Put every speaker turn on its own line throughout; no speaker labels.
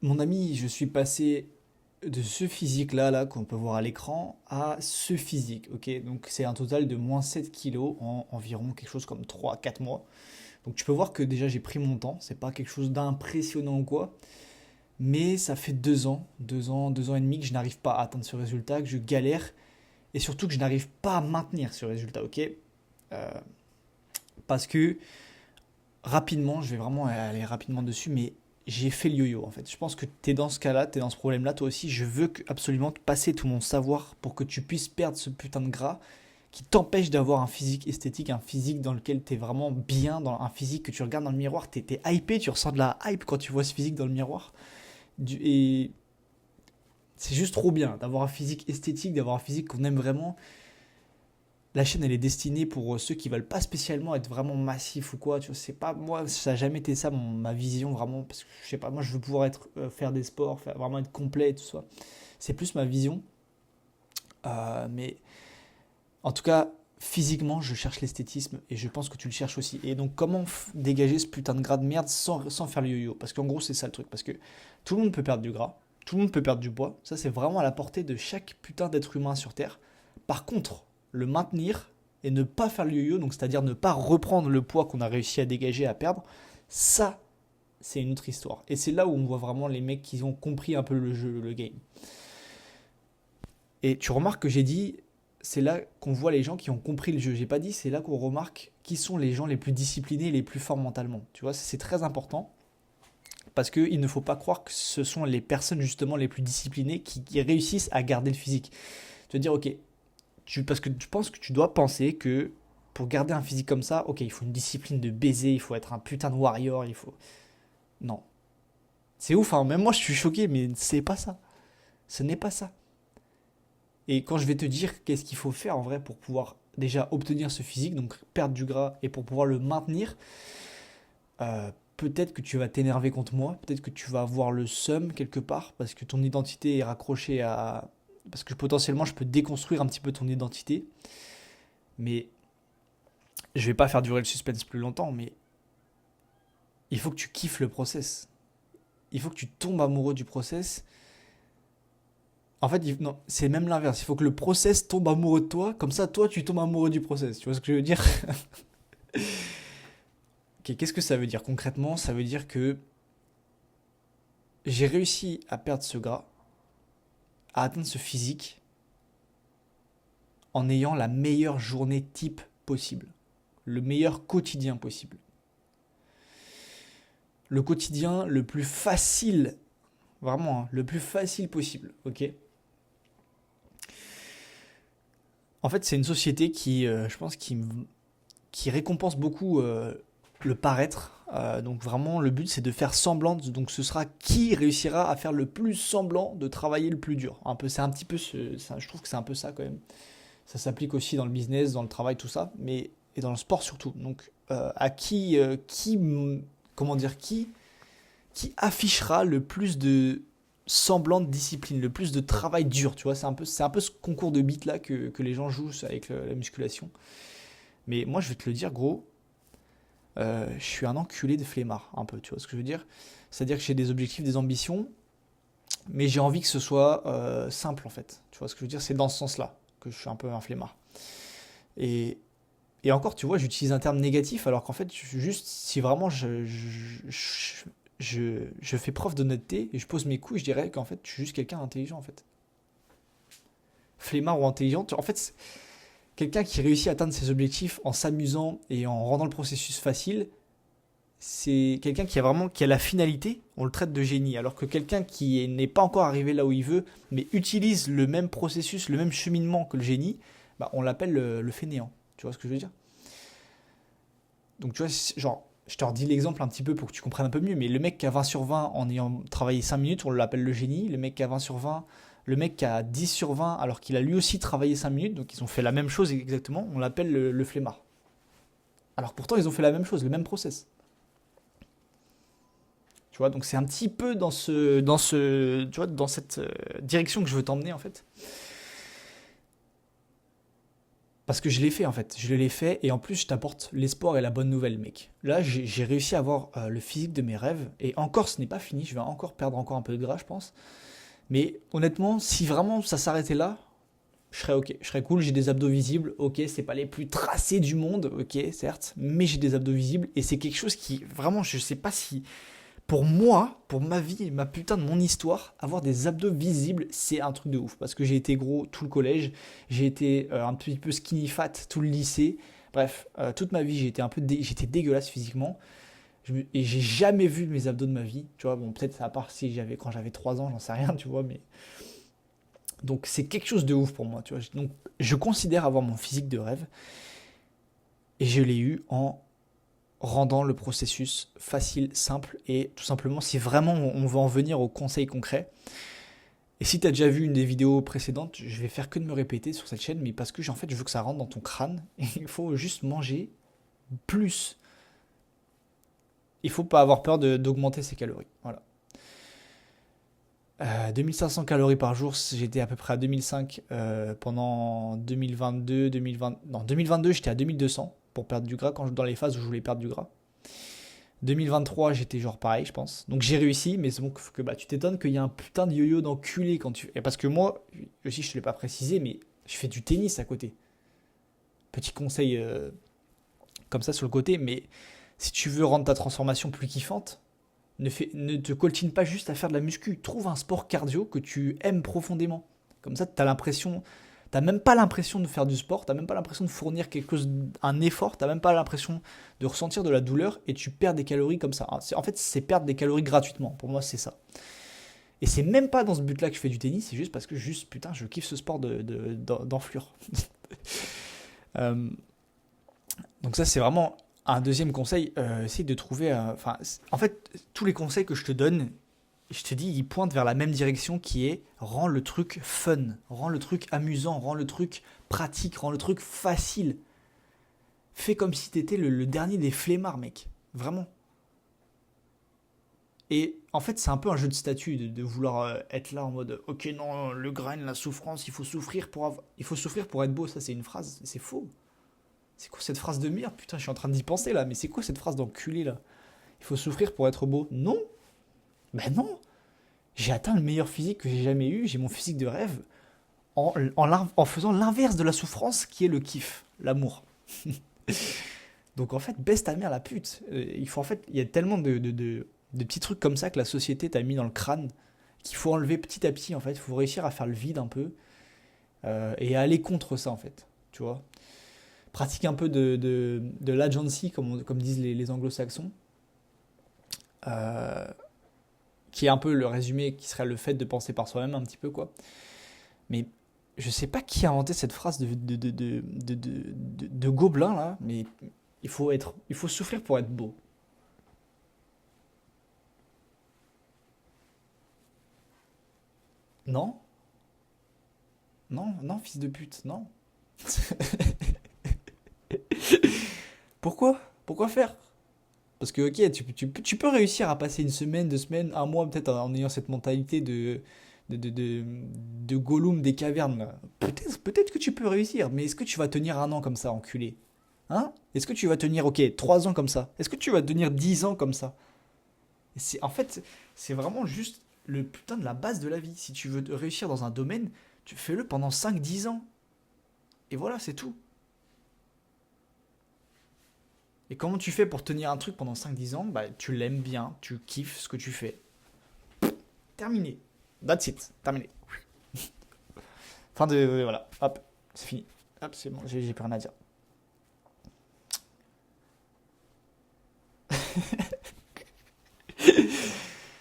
Mon ami, je suis passé de ce physique-là, là, qu'on peut voir à l'écran, à ce physique, ok? Donc c'est un total de moins 7 kilos en environ quelque chose comme 3 4 mois. Donc tu peux voir que déjà j'ai pris mon temps, c'est pas quelque chose d'impressionnant ou quoi, mais ça fait 2 ans, 2 ans, 2 ans et demi que je n'arrive pas à atteindre ce résultat, que je galère, et surtout que je n'arrive pas à maintenir ce résultat, ok? Euh, Parce que rapidement, je vais vraiment aller rapidement dessus, mais j'ai fait le yo-yo en fait. Je pense que tu es dans ce cas-là, tu es dans ce problème-là, toi aussi. Je veux absolument te passer tout mon savoir pour que tu puisses perdre ce putain de gras qui t'empêche d'avoir un physique esthétique, un physique dans lequel tu es vraiment bien, dans un physique que tu regardes dans le miroir, tu es hypé, tu ressens de la hype quand tu vois ce physique dans le miroir. Et c'est juste trop bien d'avoir un physique esthétique, d'avoir un physique qu'on aime vraiment. La chaîne elle est destinée pour ceux qui veulent pas spécialement être vraiment massifs ou quoi, tu vois, c'est pas moi, ça a jamais été ça ma vision vraiment parce que je sais pas, moi je veux pouvoir être faire des sports, vraiment être complet et tout ça. C'est plus ma vision. Mais en tout cas, physiquement, je cherche l'esthétisme et je pense que tu le cherches aussi. Et donc comment dégager ce putain de gras de merde sans faire le yo-yo, parce qu'en gros, c'est ça le truc, parce que tout le monde peut perdre du gras, tout le monde peut perdre du poids, ça c'est vraiment à la portée de chaque putain d'être humain sur terre. Par contre, le maintenir et ne pas faire le yo-yo, donc c'est-à-dire ne pas reprendre le poids qu'on a réussi à dégager, à perdre, ça, c'est une autre histoire. Et c'est là où on voit vraiment les mecs qui ont compris un peu le jeu, le game. Et tu remarques que j'ai dit, c'est là qu'on voit les gens qui ont compris le jeu. J'ai pas dit, c'est là qu'on remarque qui sont les gens les plus disciplinés et les plus forts mentalement. Tu vois, c'est très important parce qu'il ne faut pas croire que ce sont les personnes justement les plus disciplinées qui réussissent à garder le physique. Tu veux dire, ok, parce que tu penses que tu dois penser que pour garder un physique comme ça, ok, il faut une discipline de baiser, il faut être un putain de warrior, il faut. Non. C'est ouf, hein, même moi je suis choqué, mais c'est pas ça. Ce n'est pas ça. Et quand je vais te dire qu'est-ce qu'il faut faire en vrai pour pouvoir déjà obtenir ce physique, donc perdre du gras, et pour pouvoir le maintenir, peut-être que tu vas t'énerver contre moi, peut-être que tu vas avoir le seum quelque part, parce que ton identité est raccrochée à. Parce que potentiellement je peux déconstruire un petit peu ton identité, mais je vais pas faire durer le suspense plus longtemps, mais il faut que tu kiffes le process. Il faut que tu tombes amoureux du process. En fait, non, c'est même l'inverse. Il faut que le process tombe amoureux de toi, comme ça, toi, tu tombes amoureux du process. Tu vois ce que je veux dire? Ok, qu'est-ce que ça veut dire concrètement? Ça veut dire que j'ai réussi à perdre ce gras, à atteindre ce physique, en ayant la meilleure journée type possible, le meilleur quotidien possible. Le quotidien le plus facile, vraiment, hein, le plus facile possible, ok? En fait, c'est une société qui, je pense, qui récompense beaucoup le paraître. Donc vraiment, le but, c'est de faire semblant. Donc ce sera qui réussira à faire le plus semblant de travailler le plus dur. Un peu, c'est un petit peu, je trouve que c'est un peu ça quand même. Ça s'applique aussi dans le business, dans le travail, tout ça, mais et dans le sport surtout. Donc à comment dire, qui affichera le plus de semblant de discipline, le plus de travail dur, tu vois, c'est un peu ce concours de beat là que les gens jouent avec la musculation. Mais moi, je vais te le dire, gros, je suis un enculé de flemmard, un peu, tu vois ce que je veux dire? C'est-à-dire que j'ai des objectifs, des ambitions, mais j'ai envie que ce soit simple, en fait. Tu vois ce que je veux dire? C'est dans ce sens-là que je suis un peu un flemmard. Et, et encore, tu vois, j'utilise un terme négatif, alors qu'en fait, juste, si vraiment je fais preuve d'honnêteté et je pose mes couilles, je dirais qu'en fait, je suis juste quelqu'un d'intelligent, en fait. Flemmard ou intelligent, en fait, quelqu'un qui réussit à atteindre ses objectifs en s'amusant et en rendant le processus facile, c'est quelqu'un qui a vraiment qui a la finalité, on le traite de génie. Alors que quelqu'un qui n'est pas encore arrivé là où il veut, mais utilise le même processus, le même cheminement que le génie, bah, on l'appelle le fainéant. Tu vois ce que je veux dire? Donc tu vois, genre, je te redis l'exemple un petit peu pour que tu comprennes un peu mieux, mais le mec qui a 20 sur 20 en ayant travaillé 5 minutes, on l'appelle le génie. Le mec qui a 20 sur 20, le mec qui a 10 sur 20 alors qu'il a lui aussi travaillé 5 minutes, donc ils ont fait la même chose exactement, on l'appelle le flemmard. Alors pourtant ils ont fait la même chose, le même process. Tu vois, donc c'est un petit peu tu vois, dans cette direction que je veux t'emmener en fait. Parce que je l'ai fait en fait, je l'ai fait et en plus je t'apporte l'espoir et la bonne nouvelle mec. Là j'ai réussi à avoir le physique de mes rêves et encore ce n'est pas fini, je vais encore perdre encore un peu de gras je pense. Mais honnêtement si vraiment ça s'arrêtait là, je serais ok, je serais cool, j'ai des abdos visibles, ok c'est pas les plus tracés du monde, ok certes, mais j'ai des abdos visibles et c'est quelque chose qui vraiment je sais pas si pour moi, pour ma vie et ma putain de mon histoire, avoir des abdos visibles, c'est un truc de ouf. Parce que j'ai été gros tout le collège, j'ai été un petit peu skinny fat tout le lycée. Bref, toute ma vie, j'étais dégueulasse physiquement. Et j'ai jamais vu mes abdos de ma vie. Tu vois, bon, peut-être à part si quand j'avais 3 ans, j'en sais rien, tu vois, mais. Donc c'est quelque chose de ouf pour moi, tu vois. Donc je considère avoir mon physique de rêve. Et je l'ai eu en rendant le processus facile, simple et tout simplement si vraiment on veut en venir aux conseils concrets. Et si tu as déjà vu une des vidéos précédentes, je vais faire que de me répéter sur cette chaîne, mais parce que en fait je veux que ça rentre dans ton crâne et il faut juste manger plus. Il faut pas avoir peur d'augmenter ses calories. Voilà. 2500 calories par jour, j'étais à peu près à 2005 pendant 2022, 2020. Non, 2022 j'étais à 2200 pour perdre du gras dans les phases où je voulais perdre du gras. 2023, j'étais genre pareil, je pense. Donc j'ai réussi, mais c'est bon que bah, tu t'étonnes qu'il y a un putain de yo-yo d'enculé quand tu. Et parce que moi, aussi, je te l'ai pas précisé, mais je fais du tennis à côté. Petit conseil comme ça sur le côté, mais si tu veux rendre ta transformation plus kiffante, ne te coltine pas juste à faire de la muscu. Trouve un sport cardio que tu aimes profondément. Comme ça, t'as même pas l'impression de faire du sport, t'as même pas l'impression de fournir un effort, t'as même pas l'impression de ressentir de la douleur et tu perds des calories comme ça. En fait, c'est perdre des calories gratuitement. Pour moi, c'est ça. Et c'est même pas dans ce but-là que je fais du tennis, c'est juste parce que putain, je kiffe ce sport d'enflure. Euh, donc ça, c'est vraiment un deuxième conseil. Essaye de trouver. En fait, tous les conseils que je te donne, je te dis, ils pointent vers la même direction qui est rends le truc fun, rends le truc amusant, rends le truc pratique, rends le truc facile. Fais comme si t'étais le dernier des flemmards, mec. Vraiment. Et en fait, c'est un peu un jeu de statut de vouloir être là en mode ok, non, le grain, la souffrance, il faut souffrir pour être beau. Ça, c'est une phrase, c'est faux. C'est quoi cette phrase de merde? Putain, je suis en train d'y penser là, mais c'est quoi cette phrase d'enculé là? Il faut souffrir pour être beau? Non. Ben non. J'ai atteint le meilleur physique que j'ai jamais eu, j'ai mon physique de rêve, en faisant l'inverse de la souffrance qui est le kiff, l'amour. Donc en fait, baisse ta mère la pute. Il y a tellement de petits trucs comme ça que la société t'a mis dans le crâne qu'il faut enlever petit à petit en fait. Il faut réussir à faire le vide un peu et à aller contre ça en fait. Tu vois. Pratique un peu de l'agency comme disent les anglo-saxons. Qui est un peu le résumé qui serait le fait de penser par soi-même un petit peu quoi. Mais je sais pas qui a inventé cette phrase de gobelin là, mais il faut souffrir pour être beau. Non, non, non, fils de pute, non. Pourquoi? Pourquoi faire? Parce que ok, tu peux réussir à passer une semaine, 2 semaines, un mois peut-être en ayant cette mentalité de Gollum des cavernes là. Peut-être que tu peux réussir, mais est-ce que tu vas tenir un an comme ça, enculé? Hein? Est-ce que tu vas tenir, ok, 3 ans comme ça? Est-ce que tu vas tenir 10 ans comme ça? En fait, c'est vraiment juste le putain de la base de la vie. Si tu veux réussir dans un domaine, tu fais-le pendant 5 10 ans. Et voilà, c'est tout. Et comment tu fais pour tenir un truc pendant 5 10 ans? Bah, tu l'aimes bien, tu kiffes ce que tu fais. Terminé. That's it. Terminé. Fin de. Voilà. Hop. C'est fini. Hop, c'est bon. J'ai plus rien à dire.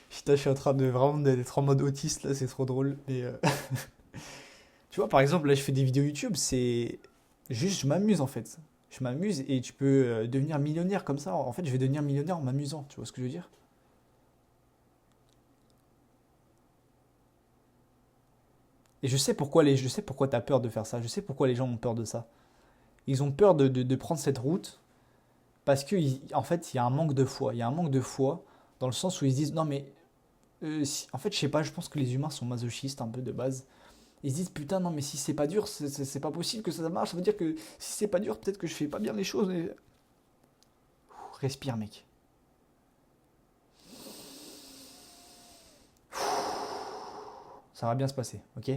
Putain, je suis en train de vraiment d'être en mode autiste là, c'est trop drôle. Mais tu vois, par exemple, là, je fais des vidéos YouTube, c'est juste, je m'amuse en fait. Je m'amuse et tu peux devenir millionnaire comme ça. En fait, je vais devenir millionnaire en m'amusant. Tu vois ce que je veux dire? Et je sais pourquoi t'as peur de faire ça. Je sais pourquoi les gens ont peur de ça. Ils ont peur de prendre cette route parce qu'en fait, il y a un manque de foi. Il y a un manque de foi dans le sens où ils se disent non mais en fait, je sais pas. Je pense que les humains sont masochistes un peu de base. Ils se disent putain non mais si c'est pas dur, c'est pas possible que ça marche, ça veut dire que si c'est pas dur, peut-être que je fais pas bien les choses. Respire mec. Ça va bien se passer, ok?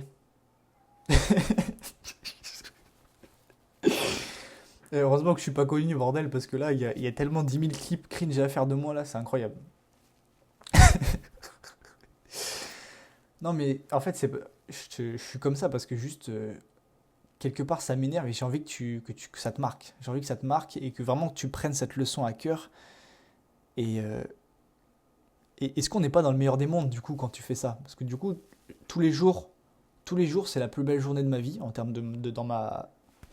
Et heureusement que je suis pas connu, bordel, parce que là, il y a tellement 10 000 clips cringe à faire de moi, là, c'est incroyable. Non, mais en fait, je suis comme ça parce que juste, quelque part, ça m'énerve et j'ai envie que ça te marque. J'ai envie que ça te marque et que vraiment que tu prennes cette leçon à cœur. Et, est-ce qu'on n'est pas dans le meilleur des mondes, du coup, quand tu fais ça? Parce que du coup, tous les jours, tous les jours, c'est la plus belle journée de ma vie en termes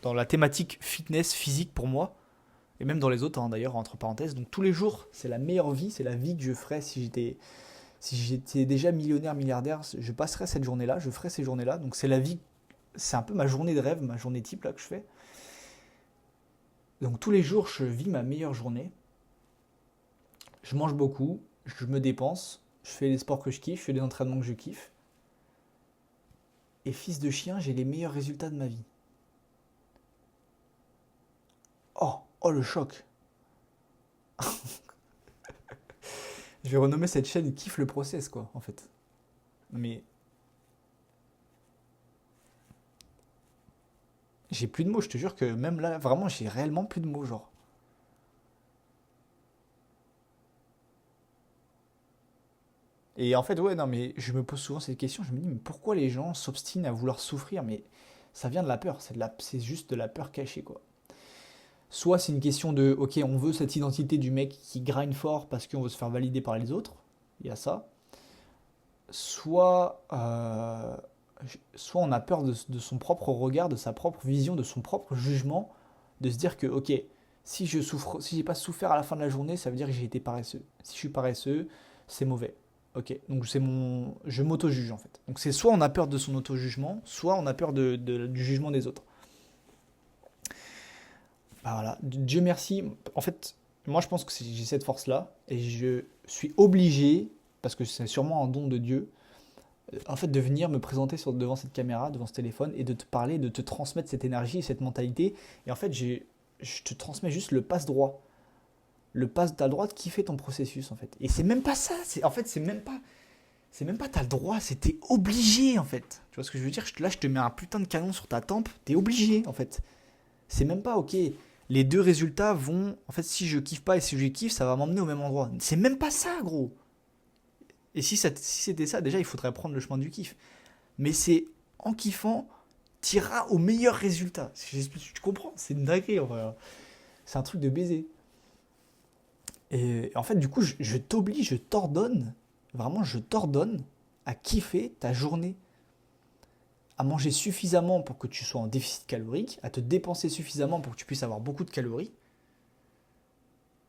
dans la thématique fitness physique pour moi. Et même dans les autres, hein, d'ailleurs, entre parenthèses. Donc tous les jours, c'est la meilleure vie, c'est la vie que je ferais si j'étais déjà millionnaire, milliardaire, je passerais cette journée-là, je ferais ces journées-là. Donc c'est la vie, c'est un peu ma journée de rêve, ma journée type là que je fais. Donc tous les jours, je vis ma meilleure journée. Je mange beaucoup, je me dépense, je fais les sports que je kiffe, je fais les entraînements que je kiffe. Et fils de chien, j'ai les meilleurs résultats de ma vie. Oh, oh le choc. Je vais renommer cette chaîne Kiffe le process quoi, en fait. Mais j'ai plus de mots, je te jure que même là, vraiment, j'ai réellement plus de mots, genre. Et en fait, ouais, non, mais je me pose souvent cette question, je me dis, mais pourquoi les gens s'obstinent à vouloir souffrir? Mais ça vient de la peur, c'est juste de la peur cachée, quoi. Soit c'est une question de, ok, on veut cette identité du mec qui grind fort parce qu'on veut se faire valider par les autres, il y a ça. Soit, soit on a peur de son propre regard, de sa propre vision, de son propre jugement, de se dire que, ok, si je souffre, si j'ai pas souffert à la fin de la journée, ça veut dire que j'ai été paresseux. Si je suis paresseux, c'est mauvais. Ok, donc je m'auto-juge en fait. Donc c'est soit on a peur de son auto-jugement, soit on a peur du jugement des autres. Bah voilà, Dieu merci. En fait, moi je pense que j'ai cette force-là et je suis obligé, parce que c'est sûrement un don de Dieu, en fait de venir me présenter devant cette caméra, devant ce téléphone et de te parler, de te transmettre cette énergie, cette mentalité. Et en fait, je te transmets juste le passe-droit. T'as le droit de kiffer ton processus en fait. Et c'est même pas ça, en fait c'est même pas t'as le droit, c'est t'es obligé en fait. Tu vois ce que je veux dire? Là je te mets un putain de canon sur ta tempe, t'es obligé en fait. C'est même pas ok. Les deux résultats vont, en fait si je kiffe pas et si je kiffe, ça va m'emmener au même endroit. C'est même pas ça gros. Et si c'était ça, déjà il faudrait prendre le chemin du kiff. Mais c'est en kiffant, t'iras au meilleur résultat. Tu comprends? C'est une dinguerie en vrai. C'est un truc de baiser. Et en fait, du coup, je t'oblige, je t'ordonne, vraiment, je t'ordonne à kiffer ta journée, à manger suffisamment pour que tu sois en déficit calorique, à te dépenser suffisamment pour que tu puisses avoir beaucoup de calories,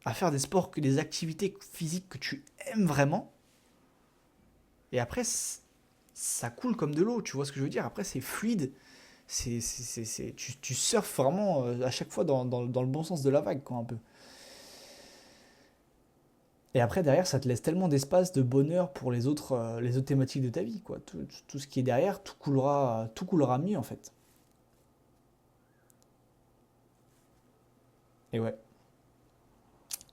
à faire des sports, des activités physiques que tu aimes vraiment. Et après, ça coule comme de l'eau, tu vois ce que je veux dire? Après, c'est fluide, tu surfes vraiment à chaque fois dans le bon sens de la vague, quoi, un peu. Et après, derrière, ça te laisse tellement d'espace, de bonheur pour les autres thématiques de ta vie, quoi. Tout ce qui est derrière, tout coulera mieux, en fait. Et ouais,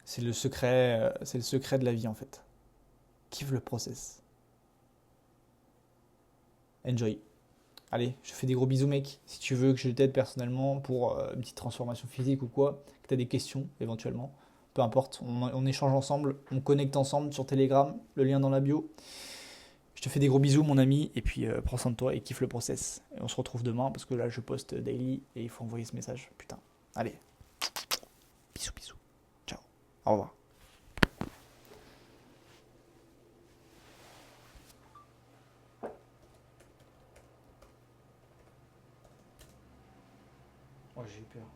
c'est le secret de la vie, en fait. Kiffe le process. Enjoy. Allez, je te fais des gros bisous, mec. Si tu veux que je t'aide personnellement pour une petite transformation physique ou quoi, que tu as des questions, éventuellement, peu importe, on échange ensemble, on connecte ensemble sur Telegram, le lien dans la bio. Je te fais des gros bisous, mon ami, et puis prends soin de toi et kiffe le process. Et on se retrouve demain parce que là, je poste daily et il faut envoyer ce message. Putain. Allez, bisous, bisous. Ciao. Au revoir. Oh, j'ai eu peur.